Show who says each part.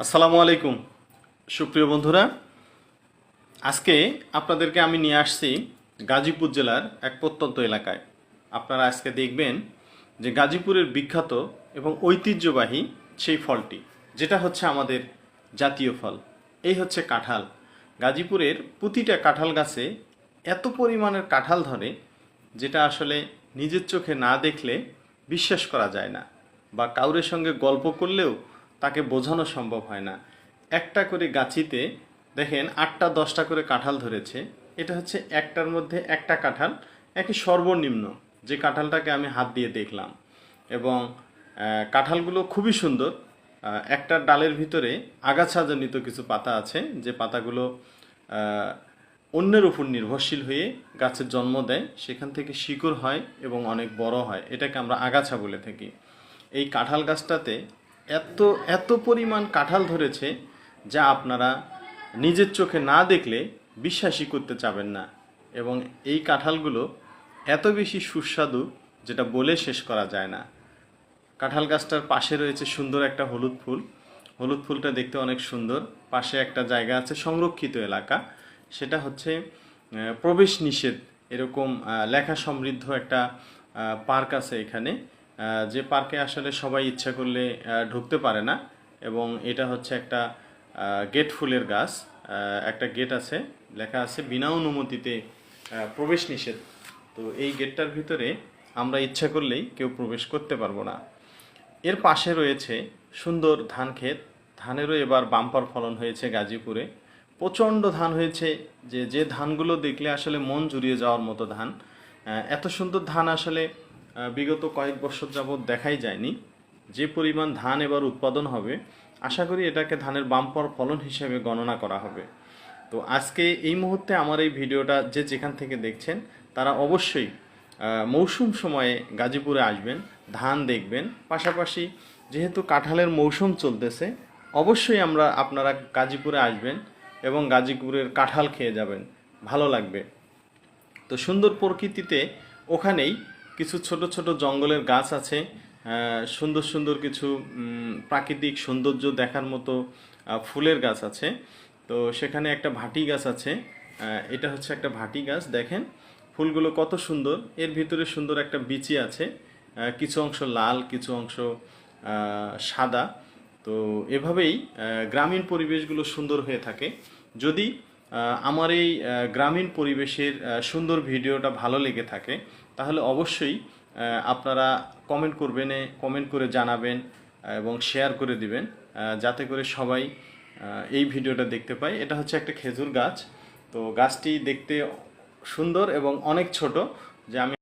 Speaker 1: আসসালামু আলাইকুম সুপ্রিয় বন্ধুরা। আজকে আপনাদেরকে আমি নিয়ে আসছি গাজীপুর জেলার এক প্রত্যন্ত এলাকায়। আপনারা আজকে দেখবেন যে গাজীপুরের বিখ্যাত এবং ঐতিহ্যবাহী সেই ফলটি, যেটা হচ্ছে আমাদের জাতীয় ফল। এই হচ্ছে কাঁঠাল। গাজীপুরের প্রতিটা কাঁঠাল গাছে এত পরিমাণের কাঁঠাল ধরে, যেটা আসলে নিজের চোখে না দেখলে বিশ্বাস করা যায় না, বা কাউরের সঙ্গে গল্প করলেও তাকে বোঝানো সম্ভব হয় না। একটা করে গাছিতে দেখেন 8টা 10টা করে কাঁঠাল ধরেছে। এটা হচ্ছে একটার মধ্যে একটা কাঁঠাল, একই সর্বনিম্ন যে কাঁঠালটাকে আমি হাত দিয়ে দেখলাম। এবং কাঁঠালগুলো খুবই সুন্দর। একটা ডালের ভিতরে আগাছাজনিত কিছু পাতা আছে, যে পাতাগুলো অন্যের উপর নির্ভরশীল হয়ে গাছের জন্ম দেয়, সেখান থেকে শিকড় হয় এবং অনেক বড় হয়। এটাকে আমরা আগাছা বলে থাকি। এই কাঁঠাল গাছটাতে এত এত পরিমাণ কাঁঠাল ধরেছে, যা আপনারা নিজের চোখে না দেখলে বিশ্বাসই করতে চাবেন না। এবং এই কাঁঠালগুলো এত বেশি সুস্বাদু, যেটা বলে শেষ করা যায় না। কাঁঠাল গাছটার পাশে রয়েছে সুন্দর একটা হলুদ ফুল। হলুদ ফুলটা দেখতে অনেক সুন্দর। পাশে একটা জায়গা আছে সংরক্ষিত এলাকা, সেটা হচ্ছে প্রবেশ নিষেধ এরকম লেখা সমৃদ্ধ একটা পার্ক আছে এখানে। যে পার্কে আসলে সবাই ইচ্ছা করলে ঢুকতে পারে না। এবং এটা হচ্ছে একটা গেট ফুলের গাছ। একটা গেট আছে, লেখা আছে বিনা অনুমতিতে প্রবেশ নিষেধ। তো এই গেটটার ভিতরে আমরা ইচ্ছা করলেই কেউ প্রবেশ করতে পারবো না। এর পাশে রয়েছে সুন্দর ধান ক্ষেত। ধানেরও এবার বাম্পার ফলন হয়েছে গাজীপুরে। প্রচণ্ড ধান হয়েছে, যে ধানগুলো দেখলে আসলে মন জুড়িয়ে যাওয়ার মতো ধান। এত সুন্দর ধান আসলে বিগত কয়েক বছর যাবৎ দেখাই যায়নি। যে পরিমাণ ধান এবার উৎপাদন হবে, আশা করি এটাকে ধানের বাম্পার ফলন হিসেবে গণনা করা হবে। তো আজকে এই মুহূর্তে আমার এই ভিডিওটা যে যেখান থেকে দেখছেন, তারা অবশ্যই মৌসুম সময়ে গাজীপুরে আসবেন, ধান দেখবেন। পাশাপাশি যেহেতু কাঁঠালের মৌসুম চলতেছে, অবশ্যই আপনারা গাজীপুরে আসবেন এবং গাজীপুরের কাঁঠাল খেয়ে যাবেন, ভালো লাগবে। তো সুন্দর প্রকৃতিতে ওখানেই কিছু ছোট ছোট জঙ্গলের গাছ আছে। সুন্দর সুন্দর কিছু প্রাকৃতিক সৌন্দর্য দেখার মতো ফুলের গাছ আছে। তো সেখানে একটা ভাটি গাছ আছে। এটা হচ্ছে একটা ভাটি গাছ, দেখেন ফুলগুলো কত সুন্দর। এর ভিতরে সুন্দর একটা বিচি আছে, কিছু অংশ লাল, কিছু অংশ সাদা। তো এভাবেই গ্রামীণ পরিবেশগুলো সুন্দর হয়ে থাকে। যদি আমার এই গ্রামীণ পরিবেশের সুন্দর ভিডিওটা ভালো লেগে থাকে, তাহলে অবশ্যই আপনারা কমেন্ট করে জানাবেন এবং শেয়ার করে দিবেন, যাতে করে সবাই এই ভিডিওটা দেখতে পায়। এটা হচ্ছে একটা খেজুর গাছ। তো গাছটি দেখতে সুন্দর এবং অনেক ছোট, যে আমি